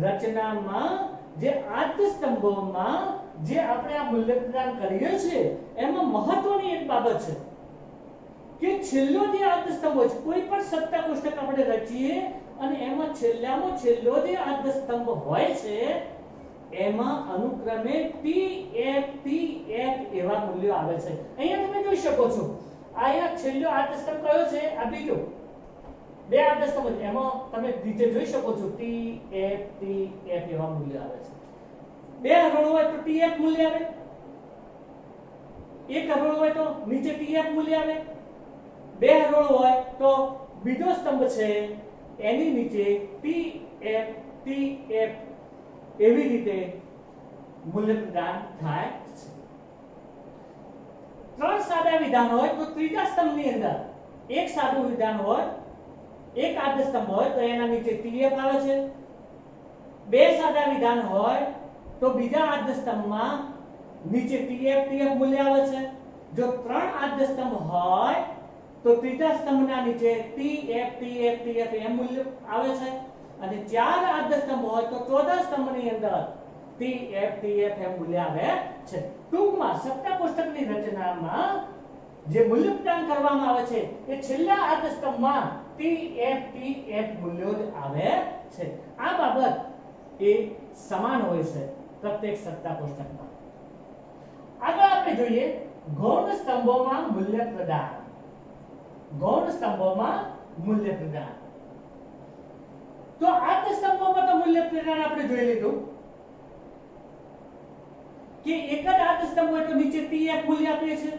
રચનામાં જે આદ્ય સ્તંભોમાં જે આપણે આ મૂલ્ય પ્રદાન કરીએ છીએ એમાં મહત્વની એક બાબત છે કે છેલ્લો જે આદ્ય સ્તંભ હોય છે, કોઈ પણ સત્તા કોષ્ટક આપણે રચીએ અને એમાં છેલ્લામાં છેલ્લો જે આદ્ય સ્તંભ હોય છે એમાં અનુક્રમે TF TF એવા મૂલ્યો આવે છે. અહીંયા તમે જોઈ શકો છો, અહીંયા છેલ્લો આદ્ય સ્તંભ કયો છે? આ બીજો. બે આદ્ય સ્તંભ એમાં તમે નીચે જોઈ શકો છો TF TF એવા મૂલ્યો આવે છે. બે હરોળ હોય તો TF મૂલ્ય આવે, એક હરોળ હોય તો નીચે TF મૂલ્ય આવે. બે હરોળ હોય તો બીજો સ્તંભ છે એની નીચે TF TF એવી રીતે મૂલ્ય પ્રદાન થાય છે. ત્રણ સાદા વિધાન હોય તો ત્રીજા સ્તંભની અંદર એક સાદું વિધાન હોય, એક આદ્ય સ્તંભ હોય તો એના નીચે TF આવે છે. બે સાદા વિધાન હોય તો બીજા આદ્ય સ્તંભમાં નીચે TF TF મૂલ્ય આવે છે. જો ત્રણ આદ્ય સ્તંભ હોય તો ત્રીજા સ્તંભના નીચે TF TF TF એમ મૂલ્ય આવે છે. અને ચાર આદ્ય સ્તંભ હોય તો ચોથા સ્તંભની અંદર TF TF એમ મૂલ્ય આવે છે. ટૂંકમાં સત્તા કોષ્ટકની રચનામાં જે મૂલ્ય પ્રદાન કરવામાં આવે છે એ છેલ્લા આદ્ય સ્તંભમાં TF TF મૂલ્યો જ આવે છે. આ બાબત એ સમાન હોય છે પ્રત્યેક સત્તા કોષ્ટકમાં. આગળ આપણે જોઈએ ગૌણ સ્તંભોમાં મૂલ્ય પ્રદાન. ગૌણ સ્તંભોમાં મૂલ્ય પ્રદાન. તો આદ્ય સ્તંભોમાં તો મૂલ્ય પ્રદાન આપણે જોઈ લીધું કે એક જ આદ્ય સ્તંભ હોય તો નીચે TF મૂલ્ય આપીએ છીએ.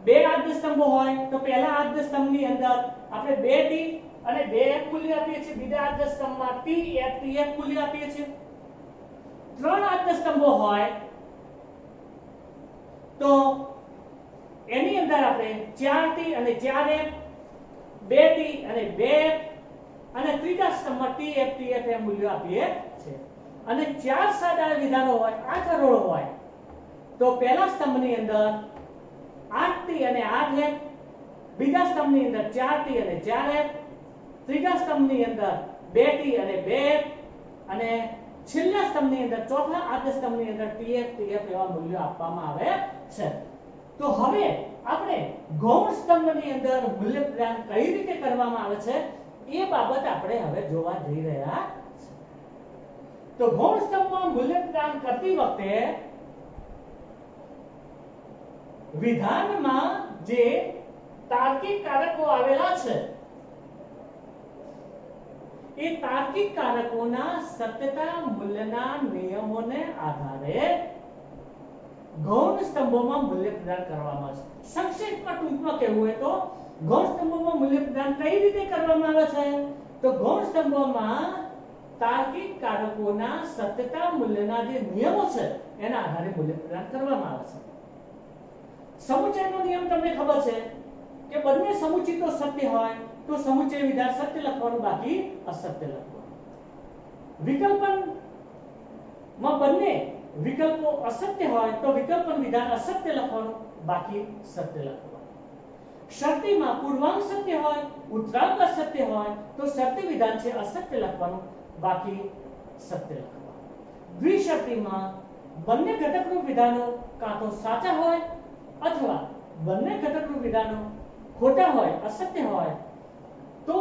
બે આદ્ય સ્તંભો હોય તો પહેલા આદ્ય સ્તંભની અંદર આપણે 2T અને 2F મૂલ્ય આપીએ છીએ, બીજા આદ્ય સ્તંભમાં TF TF મૂલ્ય આપીએ છીએ. ત્રણ આદ્ય સ્તંભો હોય તો એની અંદર આપણે 4T અને 4F, 2T અને 2F અને ત્રીજા સ્તંભમાં TF TF એમ મૂલ્યો આપીએ છીએ. અને ચાર સાદા વિધાનો હોય, 8 હરોળો હોય તો પહેલા સ્તંભની અંદર 8T અને 8F, બીજા સ્તંભની અંદર 4T અને 4F, ત્રીજા સ્તંભની અંદર 2T અને 2F અને છેલ્લા સ્તંભની અંદર ચોથા આદ્ય સ્તંભની અંદર TF TF એવા મૂલ્યો આપવામાં આવે છે. તો હવે આપણે ગૌણ સ્તંભની અંદર મૂલ્ય પ્રદાન કઈ રીતે કરવામાં આવે છે એ બાબત આપણે હવે જોવા જઈ રહ્યા છીએ. તો ગૌણ સ્તંભમાં મૂલ્ય પ્રદાન કરતી વખતે વિધાનમાં જે તાર્કિક કારકો આવેલા છે એ તાર્કિક કારકોના સત્યતા મૂલ્યના નિયમોને આધારે ગૌણ સ્તંભોમાં મૂલ્ય પ્રદાન કરવામાં આવે છે. સંક્ષેપમાં ટૂંકમાં કહેવું હોય તો ગૌણ સ્તંભોમાં મૂલ્ય પ્રદાન કઈ રીતે કરવામાં આવે છે? તો ગૌણ સ્તંભોમાં તાર્કિક કારકોના સત્યતા મૂલ્યના જે નિયમો છે એના આધારે મૂલ્ય પ્રદાન કરવામાં આવે છે. સમુચયનો નિયમ તમને ખબર છે કે બંને સમુચિતો સત્ય હોય તો સમુચય વિધાન સત્ય લખવાનું, બાકી અસત્ય લખવાનું. વિકલ્પન માં બંને વિકલ્પો અસત્ય હોય તો વિકલ્પન વિધાન અસત્ય લખવાનું, બાકી સત્ય લખવાનું. શરતીમાં પૂર્વાંક સત્ય હોય, ઉત્તરાંક અસત્ય હોય તો શરતી વિધાન છે અસત્ય લખવાનું, બાકી સત્ય લખવાનું. દ્વિશરતીમાં બંને ઘટકરૂપ વિધાનો કાં તો સાચા હોય અથવા બંને ઘટકરૂપ વિધાનો ખોટા હોય, અસત્ય હોય તો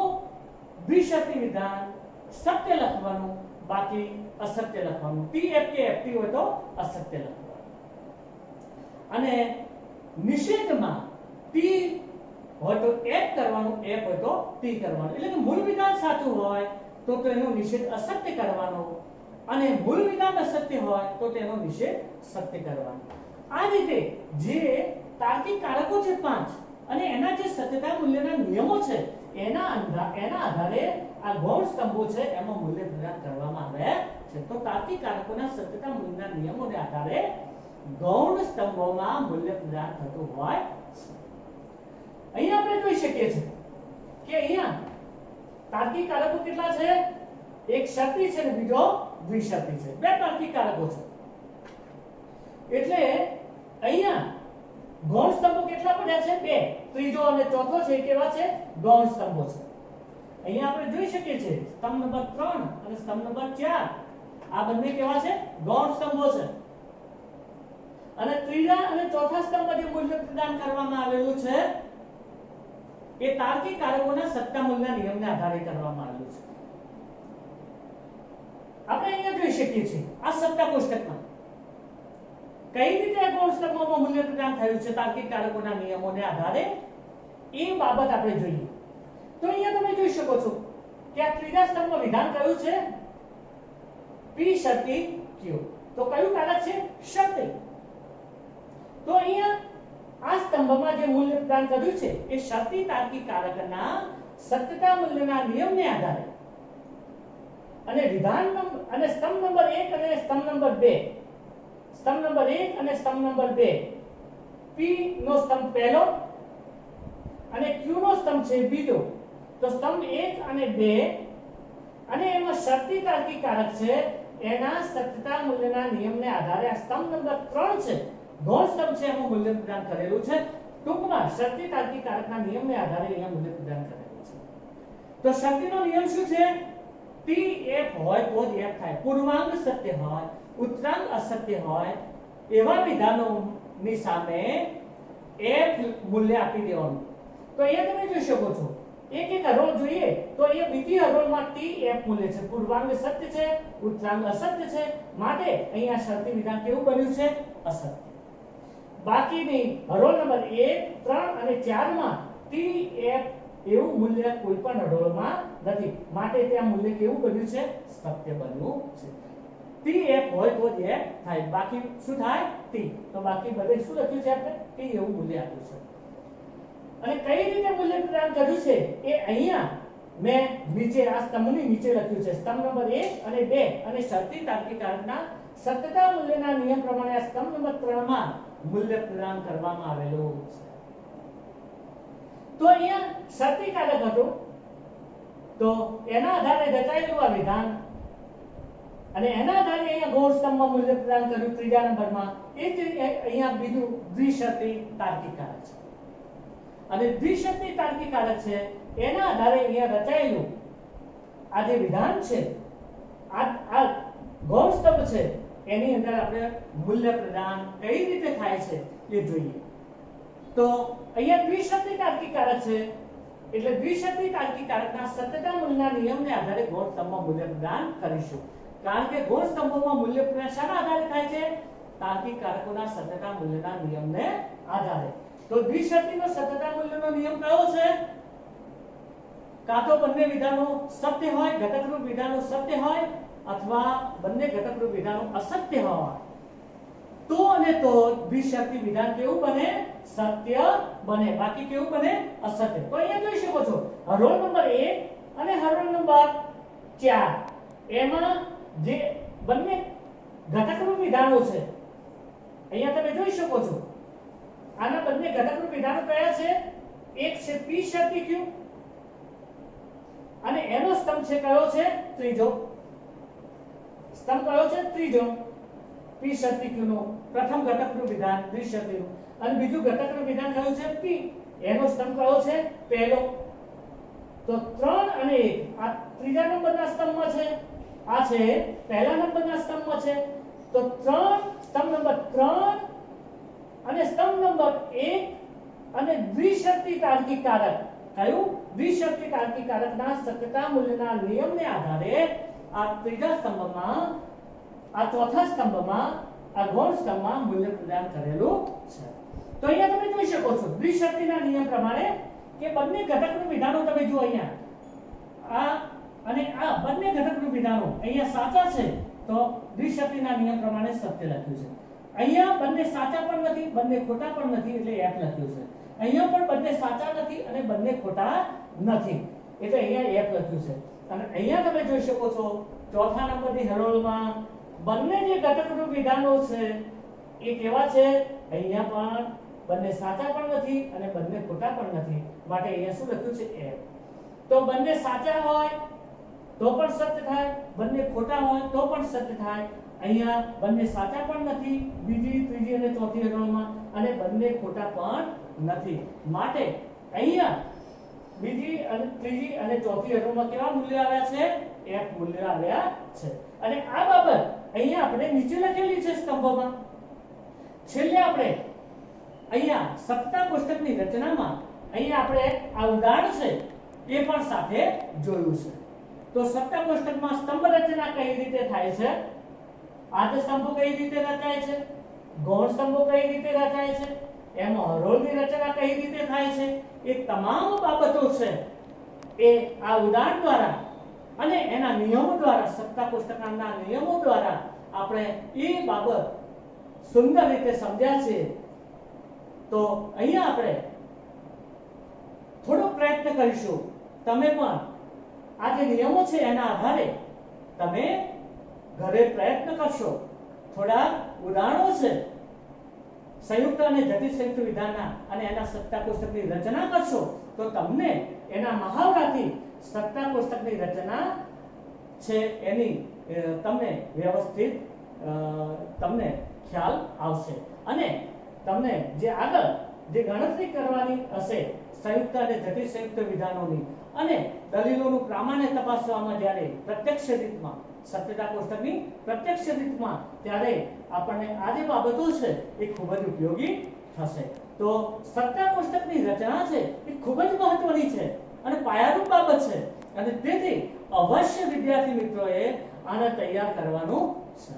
દ્વિશરતી વિધાન સત્ય લખવાનું, બાકી અસત્ય લખવાનું. ટી એફ કે એફ ટી હોય તો અસત્ય લખવાનું. અને નિષેધમાં ટી હોય તો એફ કરવાનું, એફ હોય તો ટી કરવાનું. એટલે કે મૂળ વિધાન સાચું હોય તો એનો નિષેધ અસત્ય કરવાનો અને મૂળ વિધાન અસત્ય હોય તો તેનો નિષેધ સત્ય કરવાનો. આ રીતે જે તાર્કિક કારકો છે 5 અને એના જે સત્યતા મૂલ્યના નિયમો છે એના આધારે આ ગૌણ સ્તંભો છે એમાં મૂલ્ય પ્રદાન કરવામાં આવે છે. તો તાર્કિક કારકોના સત્યતા મૂલ્યના નિયમોને આધારે ગૌણ સ્તંભોમાં મૂલ્ય પ્રદાન થતું હોય છે. અહીંયા આપણે જોઈ શકીએ છીએ કે અહીંયા તાર્કિક કારકો કેટલા છે? એક શરતી છે અને બીજો દ્વિશરતી છે. બે તાર્કિક કારકો છે. એટલે અહીંયા ગૌણ સ્તંભો કેટલા પડ્યા છે? 2. ત્રીજો અને ચોથો છે કેવા છે? ગૌણ સ્તંભો છે. અહીંયા આપણે જોઈ શકીએ છીએ સ્તંભ નંબર 3 અને સ્તંભ નંબર 4 આ બંને કેવા છે? ગૌણ સ્તંભો છે. અને ત્રીજા અને ચોથા સ્તંભમાં જે મૂલ્ય પ્રદાન કરવામાં આવેલું છે એ તાર્કિક કારકોના સત્તા મૂલ્યના નિયમને આધારે કરવામાં આવેલું છે. આપણે અહીંયા જોઈ શકીએ છીએ આ સત્તા કોષ્ટકમાં કઈ રીતે આ ગૌણ સ્તંભોમાં મૂલ્ય પ્રદાન થયું છે તાર્કિક કારકોના નિયમોને આધારે એ બાબત આપણે જોઈએ. તો અહીંયા તમે જોઈ શકો છો કે આ ત્રીજા સ્તંભમાં વિધાન કયું છે? પી શરતી ક્યુ. તો કયું કારક છે? શરતી. તો અહીંયા આ સ્તંભમાં જે મૂલ્ય પ્રદાન કર્યું છે એ શરતી તાર્કિક કારકના સત્યતા મૂલ્યના નિયમને આધારે અને વિધાન અને સ્તંભ નંબર 1 અને સ્તંભ નંબર 2 સ્તંભ નંબર 1 અને સ્તંભ નંબર 2 P નો સ્તંભ પહેલો અને Q નો સ્તંભ છે બીજો. તો સ્તંભ 1 અને 2 અને એમાં શરતી તાર્કિક કારક છે એના સત્યતા મૂલ્યના નિયમને આધારે આ સ્તંભ નંબર 3 છે ગૌણ સ્તંભ છે એમાં મૂલ્ય પ્રદાન કરેલું છે. ટૂંકમાં શરતી તાર્કિક કારકના નિયમને આધારે અહીંયા મૂલ્ય પ્રદાન કરેલું છે. તો શરતીનો નિયમ શું છે? ટી એફ હોય તો જ એફ થાય. પૂર્વાંક સત્ય હોય, ઉત્તરાંક અસત્ય હોય એવા વિધાનોની સામે એફ મૂલ્ય આપી દેવાનું. તો અહીંયા તમે જોઈ શકો છો એક એક હરોળ જોઈએ તો એ બીજી હરોળમાં ટી એફ મૂલ્ય છે. પૂર્વાંક સત્ય છે, ઉત્તરાંક અસત્ય છે, માટે અહીંયા શરતી વિધાન કેવું બન્યું છે? અસત્ય. બાકીની હરોળ નંબર 1, 3 અને 4 માં ટી એફ એવું મૂલ્ય કોઈ પણ હરોળમાં નથી, માટે ત્યાં મૂલ્ય કેવું બન્યું છે? સત્ય બન્યું છે. ટી એફ હોય તો જ એફ થાય, બાકી શું થાય? ટી. તો બાકી બધે શું લખ્યું છે? આપણે ટી એવું મૂલ્ય આપ્યું છે. અને કઈ રીતે મૂલ્ય પ્રદાન કર્યું છે એ અહીંયા મેં નીચે આ સ્તંભની નીચે લખ્યું છે. સ્તંભ નંબર 1 અને 2 અને શરતી તાર્કિક કારકના સત્યતા મૂલ્યના નિયમ પ્રમાણે આ સ્તંભ નંબર 3 માં મૂલ્ય પ્રદાન કરવામાં આવેલું છે. તો અહીંયા શરતી કારક હતું તો એના આધારે રચાયેલું આ વિધાન અને એના આધારે અહીંયા ગૌણ સ્તંભમાં મૂલ્ય પ્રદાન કર્યું ત્રીજા નંબરમાં. એ જ અહીંયા બીજું દ્વિશરતી તાર્કિક કારક છે. અને દ્વિશરતી તાર્કિક કારક છે એના આધારે અહીંયા રચાયેલું આ જે વિધાન છે આ ગૌણ સ્તંભ છે એની અંદર આપણે મૂલ્ય પ્રદાન કઈ રીતે થાય છે એ જોઈએ. તો અહીંયા દ્વિશરતી તાર્કિક કારક છે એટલે દ્વિશરતી તાર્કિક કારકના સત્યતા મૂલ્યના નિયમને આધારે ગૌણ સ્તંભમાં મૂલ્ય પ્રદાન કરીશું. કારણ કે ગૌણ સ્તંભોમાં મૂલ્ય પ્રદાન શાના આધારે થાય છે? તાર્કિક કારકોના સત્યતા મૂલ્યના નિયમને આધારે. તો દ્વિશરતીનો સત્યતા મૂલ્યનો નિયમ કયો છે? કાં તો બંને વિધાનો સત્ય હોય, ઘટકરૂપ વિધાનો સત્ય હોય અથવા બંને ઘટકરૂપ વિધાનો અસત્ય હોય તો અને તો દ્વિશરતી વિધાન કેવું બને? સત્ય બને, બાકી કેવું બને? અસત્ય. તો અહીંયા જોઈ શકો છો હરોળ નંબર 1 અને હરોળ નંબર 4 એમાં જે બંને ઘટકરૂપ વિધાનો છે અહીંયા તમે જોઈ શકો છો આના બંને ઘટકરૂપ વિધાનો કયા છે એક છે p શરતી q અને એનો સ્તંભ છે કયો છે ત્રીજો સ્તંભ કયો છે ત્રીજો p શરતી q નો પ્રથમ ઘટકરૂપ વિધાન દ્વિશરતીનું અને બીજું ઘટકરૂપ વિધાન કયું છે p એનો સ્તંભ કયો છે પહેલો તો 3 અને 1 આ ત્રીજા નંબરના સ્તંભમાં છે આ છે પહેલા નંબરના સ્તંભમાં છે તો 3 સ્તંભ નંબર 3 અને સ્તંભ નંબર 1 અને દ્વિશરતી તાર્કિક કારક કયું દ્વિશરતી તાર્કિક કારકના સત્યતા મૂલ્યના નિયમને આધારે આ ત્રીજા સ્તંભમાં આ ચોથા સ્તંભમાં આ ગૌણ સ્તંભમાં મૂલ્ય પ્રદાન કરેલું છે તો અહીંયા તમે જોઈ શકો છો દ્વિશરતીના નિયમ પ્રમાણે કે બંને ઘટકરૂપ વિધાનો તમે જુઓ અહીંયા આ અને આ બંને ઘટકરૂપ વિધાનો અહીંયા સાચા છે તો દ્વિશરતીના નિયમ પ્રમાણે સત્ય લખ્યું છે અહીંયા બંને સાચા પણ નથી બંને ખોટા પણ નથી એટલે f લખ્યું છે અહીંયા પણ બંને સાચા નથી અને બંને ખોટા નથી એટલે અહીંયા f લખ્યું છે અને અહીંયા તમે જોઈ શકો છો ચોથા નંબરની હરોળમાં બંને જે ઘટકરૂપ વિધાનો છે એ કેવા છે અહીંયા પણ બંને સાચા પણ નથી અને બંને ખોટા પણ નથી માટે અહીંયા શું લખ્યું છે f તો બંને સાચા હોય તો પણ સત્ય થાય બંને ખોટા હોય તો પણ સત્ય થાય અહીંયા બંને સાચા પણ નથી બીજી ત્રીજી અને ચોથી હરોળમાં અને બંને ખોટા પણ નથી માટે અહીંયા બીજી અને ત્રીજી અને ચોથી હરોળમાં કેવા મૂલ્ય આવ્યા છે f મૂલ્ય આવ્યા છે અને આ બાબત અહીંયા આપણે નીચે લખેલી છે સ્તંભોમાં છેલ્લે આપણે અહીંયા સત્તા કોષ્ટકની રચનામાં અહીંયા આપણે આ ઉદાહરણ છે એ પણ સાથે જોયું છે તો સત્તા કોષ્ટકમાં સ્તંભ રચના કઈ રીતે થાય છે આદ સ્તંભો કઈ રીતે રચાય છે ગૌણ સ્તંભો કઈ રીતે રચાય છે એમાં હરોળની રચના કઈ રીતે થાય છે એ તમામ બાબતો છે એ આ ઉદાહરણ દ્વારા અને એના નિયમો દ્વારા સત્તા કોષ્ટકના નિયમો દ્વારા આપણે એ બાબત સુંદર રીતે સમજ્યા છે તો અહીંયા આપણે થોડો પ્રયત્ન કરીશું તમે પણ આ જે નિયમો છે એના આધારે તમે ઘરે પ્રયત્ન કરશો થોડા ઉદાહરણો છે સંયુક્ત અને જટિલ સંયુક્ત વિધાનના અને એના સત્તા કોષ્ટકની રચના કરશો તો તમને એના મહાવરાથી સત્તા કોષ્ટકની રચના છે એની તમને વ્યવસ્થિત તમને ખ્યાલ આવશે અને તમને જે આગળ જે ગણતરી કરવાની હશે સંયુક્ત અને જટિલ સંયુક્ત વિધાનોની અને દલીલોનું પ્રામાણ્ય તપાસવામાં જ્યારે પ્રત્યક્ષ રીતમાં સત્યતા કોષ્ટકની પ્રત્યક્ષ રીતમાં ત્યારે આપણને આ જે બાબતો છે એ ખૂબ જ ઉપયોગી થશે તો સત્તા કોષ્ટકની રચના છે એ ખૂબ જ મહત્વની છે અને પાયારૂપ બાબત છે અને તેથી અવશ્ય વિદ્યાર્થી મિત્રોએ આને તૈયાર કરવાનું છે